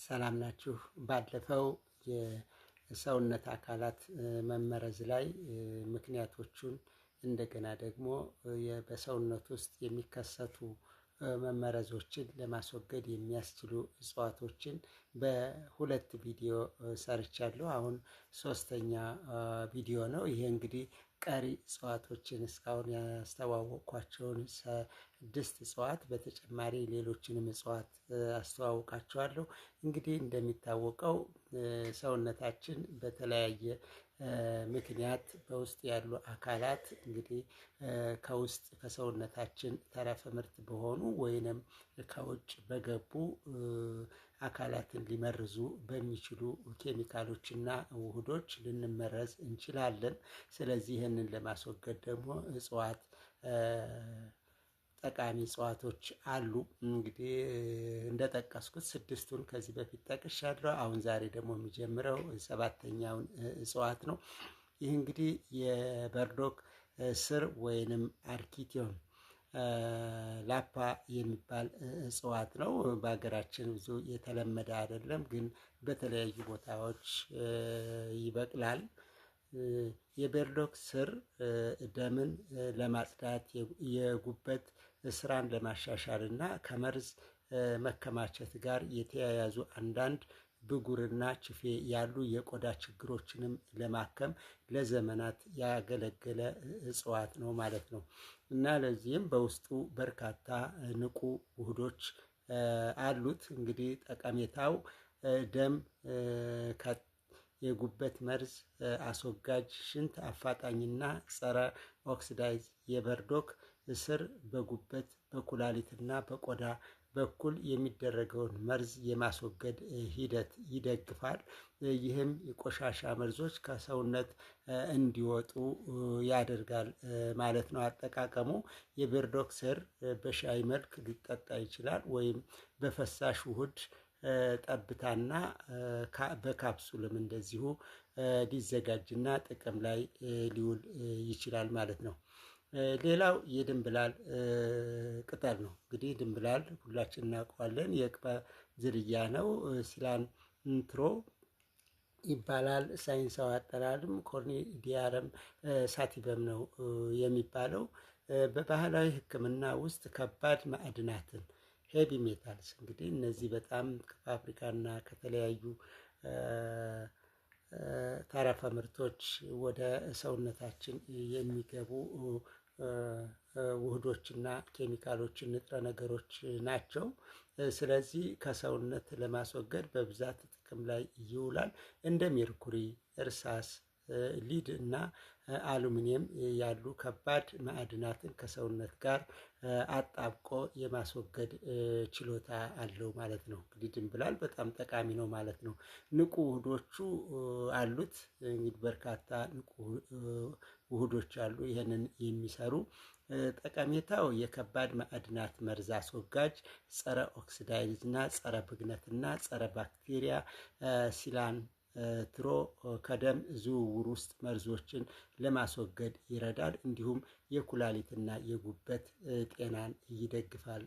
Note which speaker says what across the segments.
Speaker 1: ሰላም ናችሁ። ባለፈው የሰውነት አካላት መመረዝ ላይ ምክንያቶቹን እንደገና ደግሞ በሰውነት ውስጥ የሚከሰቱ መመረዞችን ለማስወገድ የሚያስችሉ እጽዋቶችን በሁለት ቪዲዮ ሰርቻለሁ። አሁን ሶስተኛ ቪዲዮ ነው። ይሄ እንግዲህ ቀሪ እጽዋቶችን እስካሁን ያስተዋወቅኳቸውን 6 እጽዋት በተጨማሪ ሌሎችንም እጽዋት አስተዋውቃቸዋለሁ። እንግዲህ እንደሚታወቀው ሰውነታችን በተለያየ ምክንያት በውስጥ ያሉ አካላት እንግዲህ ከውስጥ ከሰውነታችን ተረፈ ምርት በሆኑ ወይንም ከውጭ በገቡ አካላትን ሊመርዙ በሚችሉ ኬሚካሎችና ውህዶች ልንመረዝ እንችላለን። ስለዚህ ይህንን ለማስወገድ ደግሞ እጽዋት ጠቃሚ እጽዋቶች አሉ። እንግዲህ እንደጠቀስኩት 6ቱን ከዚህ በፊት ጠቅሻለሁ። አሁን ዛሬ ደግሞ የሚጀምረው 7ኛውን እጽዋት ነው። ይህ እንግዲህ የበርዶክ ስር ወይንም አርኪቲዮን ላፓ የሚባል እጽዋት ነው። በሀገራችን ብዙ የተለመደ አይደለም፣ ግን በተለያዩ ቦታዎች ይበቅላል። የበርዶክ ስር ደምን ለማጽዳት፣ የጉበት ስራን ለማሻሻል እና ከመርዝ መከማቸት ጋር የተያያዙ አንዳንድ ብጉርና ችፌ ያሉ የቆዳ ችግሮችንም ለማከም ለዘመናት ያገለገለ እጽዋት ነው ማለት ነው። እና ለዚህም በውስጡ በርካታ ንቁ ውህዶች አሉት። እንግዲህ ጠቀሜታው ደም የጉበት መርዝ አስወጋጅ፣ ሽንት አፋጣኝና ጸረ ኦክሲዳይዝ፣ የበርዶክ ስር በጉበት በኩላሊትና በቆዳ በኩል የሚደረገውን መርዝ የማስወገድ ሂደት ይደግፋል። ይህም የቆሻሻ መርዞች ከሰውነት እንዲወጡ ያደርጋል ማለት ነው። አጠቃቀሙ የበርዶክ ስር በሻይ መልክ ሊጠጣ ይችላል፣ ወይም በፈሳሽ ውህድ ጠብታና በካፕሱልም እንደዚሁ ሊዘጋጅና ጥቅም ላይ ሊውል ይችላል ማለት ነው። ሌላው የድንብላል ቅጠል ነው። እንግዲህ ድንብላል ሁላችን እናውቀዋለን። የቅጠል ዝርያ ነው። ሲላንትሮ ይባላል። ሳይንሳዊ አጠራርም ኮርኒዲያረም ሳቲቨም ነው የሚባለው። በባህላዊ ሕክምና ውስጥ ከባድ ማዕድናትን ሄቪ ሜታልስ እንግዲህ እነዚህ በጣም ከፋብሪካና ከተለያዩ ተረፈ ምርቶች ወደ ሰውነታችን የሚገቡ ውህዶችና ኬሚካሎችን ንጥረ ነገሮች ናቸው። ስለዚህ ከሰውነት ለማስወገድ በብዛት ጥቅም ላይ ይውላል። እንደ ሜርኩሪ፣ እርሳስ፣ ሊድ እና አሉሚኒየም ያሉ ከባድ ማዕድናትን ከሰውነት ጋር አጣብቆ የማስወገድ ችሎታ አለው ማለት ነው። እንግዲህ ድንብላል በጣም ጠቃሚ ነው ማለት ነው። ንቁ ውህዶቹ አሉት። እንግዲህ በርካታ ንቁ ውህዶች አሉ ይህንን የሚሰሩ። ጠቀሜታው የከባድ ማዕድናት መርዝ አስወጋጅ፣ ጸረ ኦክሲዳይዝ እና ጸረ ብግነትና ጸረ ባክቴሪያ ሲላንትሮ ከደም ዝውውር ውስጥ መርዞችን ለማስወገድ ይረዳል። እንዲሁም የኩላሊትና የጉበት ጤናን ይደግፋል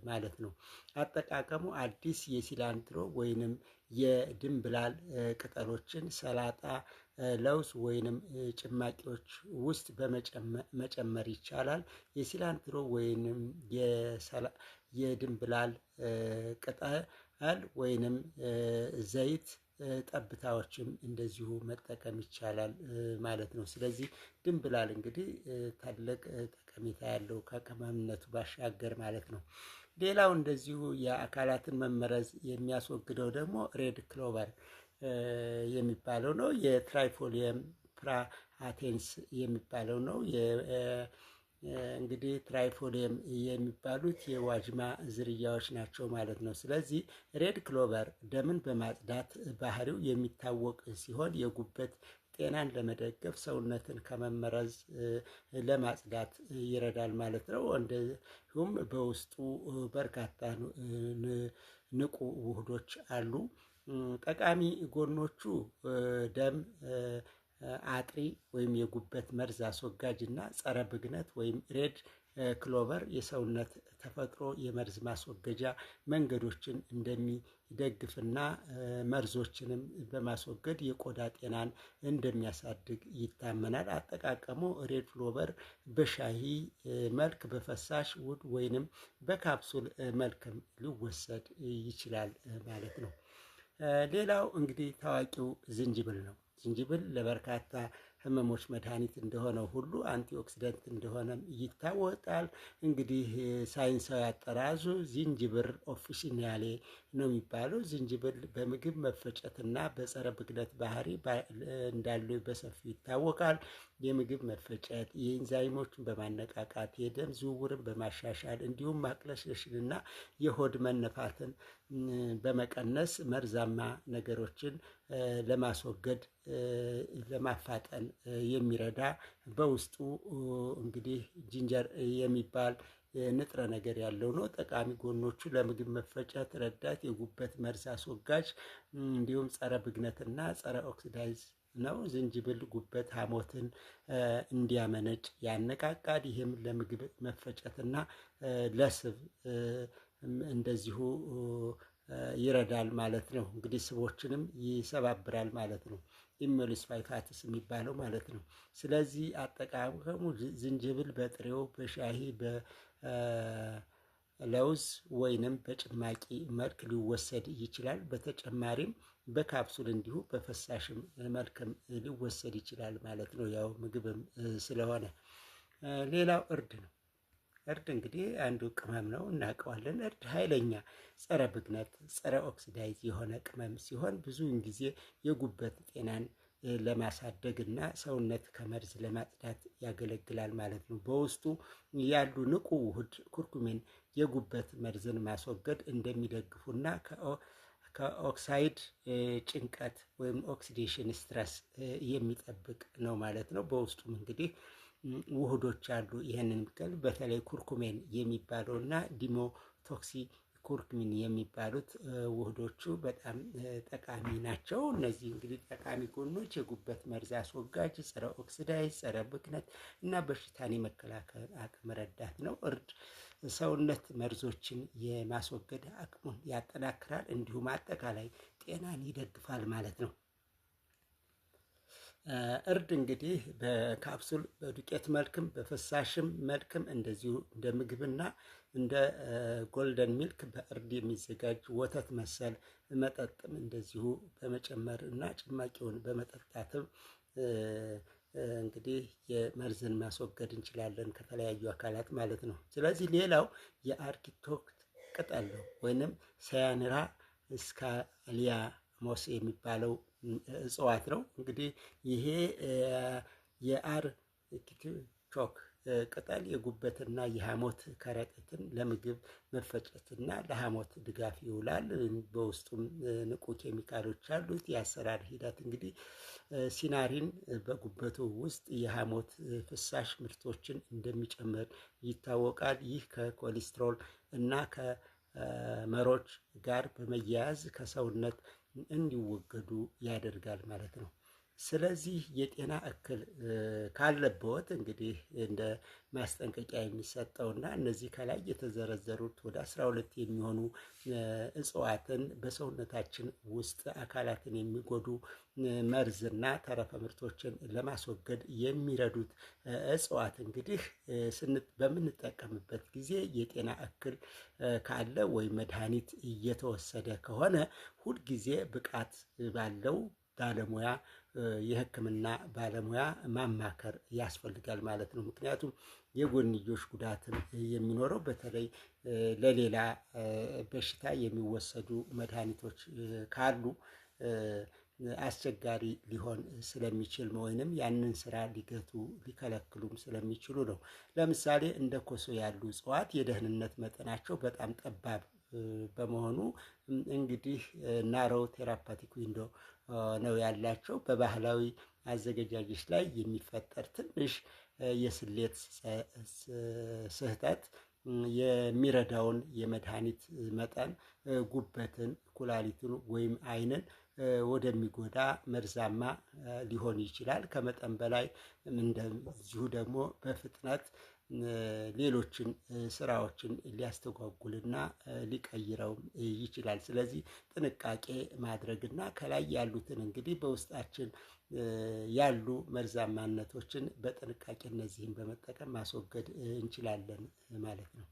Speaker 1: ማለት ነው። አጠቃቀሙ አዲስ የሲላንትሮ ወይንም የድንብላል ቅጠሎችን ሰላጣ፣ ለውዝ ወይንም ጭማቂዎች ውስጥ በመጨመር ይቻላል። የሲላንትሮ ወይንም የድንብላል ቅጠል ወይንም ዘይት ጠብታዎችም እንደዚሁ መጠቀም ይቻላል ማለት ነው። ስለዚህ ድንብላል እንግዲህ ታላቅ ጠቀሜታ ያለው ከቅመምነቱ ባሻገር ማለት ነው። ሌላው እንደዚሁ የአካላትን መመረዝ የሚያስወግደው ደግሞ ሬድ ክሎቨር የሚባለው ነው። የትራይፎሊየም ፕራቴንስ የሚባለው ነው። እንግዲህ ትራይፎሊየም የሚባሉት የዋጅማ ዝርያዎች ናቸው ማለት ነው። ስለዚህ ሬድ ክሎቨር ደምን በማጽዳት ባህሪው የሚታወቅ ሲሆን የጉበት ጤናን ለመደገፍ ሰውነትን ከመመረዝ ለማጽዳት ይረዳል ማለት ነው። እንዲሁም በውስጡ በርካታ ንቁ ውህዶች አሉ። ጠቃሚ ጎኖቹ ደም አጥሪ ወይም የጉበት መርዝ አስወጋጅ እና ጸረ ብግነት ወይም ሬድ ክሎቨር የሰውነት ተፈጥሮ የመርዝ ማስወገጃ መንገዶችን እንደሚደግፍና መርዞችንም በማስወገድ የቆዳ ጤናን እንደሚያሳድግ ይታመናል። አጠቃቀሙ ሬድ ክሎቨር በሻሂ መልክ፣ በፈሳሽ ውህድ ወይንም በካፕሱል መልክም ሊወሰድ ይችላል ማለት ነው። ሌላው እንግዲህ ታዋቂው ዝንጅብል ነው። ዝንጅብል ለበርካታ ህመሞች መድኃኒት እንደሆነ ሁሉ አንቲኦክሲደንት እንደሆነም ይታወቃል። እንግዲህ ሳይንሳዊ አጠራዙ ዝንጅብል ኦፊሲናሌ ነው የሚባለው። ዝንጅብል በምግብ መፈጨትና በጸረ ብግነት ባህሪ እንዳለው በሰፊው ይታወቃል። የምግብ መፈጨት፣ የኢንዛይሞችን በማነቃቃት የደም ዝውውርን በማሻሻል እንዲሁም ማቅለሽለሽንና የሆድ መነፋትን በመቀነስ መርዛማ ነገሮችን ለማስወገድ ለማፋጠን የሚረዳ በውስጡ እንግዲህ ጂንጀር የሚባል ንጥረ ነገር ያለው ነው። ጠቃሚ ጎኖቹ ለምግብ መፈጨት ረዳት፣ የጉበት መርዝ አስወጋጅ እንዲሁም ጸረ ብግነትና ጸረ ኦክሲዳይዝ ነው። ዝንጅብል ጉበት ሐሞትን እንዲያመነጭ ያነቃቃል። ይህም ለምግብ መፈጨትና ለስብ እንደዚሁ ይረዳል ማለት ነው። እንግዲህ ስቦችንም ይሰባብራል ማለት ነው። ኢሞሊስፋይ ፋትስ የሚባለው ማለት ነው። ስለዚህ አጠቃቀሙ ዝንጅብል በጥሬው፣ በሻሂ፣ በለውዝ ወይንም በጭማቂ መልክ ሊወሰድ ይችላል። በተጨማሪም በካፕሱል እንዲሁ በፈሳሽም መልክም ሊወሰድ ይችላል ማለት ነው። ያው ምግብም ስለሆነ። ሌላው እርድ ነው። እርድ እንግዲህ አንዱ ቅመም ነው፣ እናውቀዋለን። እርድ ኃይለኛ ጸረ ብግነት፣ ጸረ ኦክሲዳይዝ የሆነ ቅመም ሲሆን ብዙውን ጊዜ የጉበት ጤናን ለማሳደግ እና ሰውነት ከመርዝ ለማጽዳት ያገለግላል ማለት ነው። በውስጡ ያሉ ንቁ ውህድ ኩርኩሚን የጉበት መርዝን ማስወገድ እንደሚደግፉና ከኦክሳይድ ጭንቀት ወይም ኦክሲዴሽን ስትረስ የሚጠብቅ ነው ማለት ነው። በውስጡም እንግዲህ ውህዶች አሉ። ይህንን በተለይ ኩርኩሜን የሚባለው እና ዲሞቶክሲ ኩርኩሚን የሚባሉት ውህዶቹ በጣም ጠቃሚ ናቸው። እነዚህ እንግዲህ ጠቃሚ ጎኖች የጉበት መርዝ አስወጋጅ፣ ጸረ ኦክሲዳይዝ፣ ጸረ ብክነት እና በሽታን የመከላከል አቅም ረዳት ነው። እርድ ሰውነት መርዞችን የማስወገድ አቅሙን ያጠናክራል፣ እንዲሁም አጠቃላይ ጤናን ይደግፋል ማለት ነው። እርድ እንግዲህ በካፕሱል በዱቄት መልክም በፈሳሽም መልክም እንደዚሁ እንደ ምግብና እንደ ጎልደን ሚልክ በእርድ የሚዘጋጅ ወተት መሰል መጠጥም እንደዚሁ በመጨመር እና ጭማቂውን በመጠጣትም እንግዲህ የመርዝን ማስወገድ እንችላለን ከተለያዩ አካላት ማለት ነው። ስለዚህ ሌላው የአርኪቶክ ቅጠል ነው ወይንም ሳያንራ ስካሊያሞስ የሚባለው እጽዋት ነው። እንግዲህ ይሄ የአርኪቶክ ቅጠል የጉበትና የሐሞት ከረጢትን ለምግብ መፈጨትና ለሐሞት ድጋፍ ይውላል። በውስጡም ንቁ ኬሚካሎች አሉት። የአሰራር ሂደት እንግዲህ ሲናሪን በጉበቱ ውስጥ የሐሞት ፍሳሽ ምርቶችን እንደሚጨምር ይታወቃል። ይህ ከኮሌስትሮል እና ከመሮች ጋር በመያያዝ ከሰውነት እንዲወገዱ ያደርጋል ማለት ነው። ስለዚህ የጤና እክል ካለበት እንግዲህ እንደ ማስጠንቀቂያ የሚሰጠውና እነዚህ ከላይ የተዘረዘሩት ወደ 12 የሚሆኑ እጽዋትን በሰውነታችን ውስጥ አካላትን የሚጎዱ መርዝና ተረፈ ምርቶችን ለማስወገድ የሚረዱት እጽዋት እንግዲህ በምንጠቀምበት ጊዜ የጤና እክል ካለ ወይም መድኃኒት እየተወሰደ ከሆነ ሁልጊዜ ብቃት ባለው ባለሙያ የሕክምና ባለሙያ ማማከር ያስፈልጋል ማለት ነው። ምክንያቱም የጎንዮሽ ጉዳትን የሚኖረው በተለይ ለሌላ በሽታ የሚወሰዱ መድኃኒቶች ካሉ አስቸጋሪ ሊሆን ስለሚችል ወይንም ያንን ስራ ሊገቱ ሊከለክሉም ስለሚችሉ ነው። ለምሳሌ እንደ ኮሶ ያሉ እጽዋት የደህንነት መጠናቸው በጣም ጠባብ በመሆኑ እንግዲህ ናሮው ቴራፓቲክ ዊንዶ ነው ያላቸው። በባህላዊ አዘገጃጀት ላይ የሚፈጠር ትንሽ የስሌት ስህተት የሚረዳውን የመድኃኒት መጠን ጉበትን፣ ኩላሊትን ወይም ዓይንን ወደሚጎዳ መርዛማ ሊሆን ይችላል። ከመጠን በላይ እንደዚሁ ደግሞ በፍጥነት ሌሎችን ስራዎችን ሊያስተጓጉልና ሊቀይረው ይችላል። ስለዚህ ጥንቃቄ ማድረግና ከላይ ያሉትን እንግዲህ በውስጣችን ያሉ መርዛማነቶችን በጥንቃቄ እነዚህን በመጠቀም ማስወገድ እንችላለን ማለት ነው።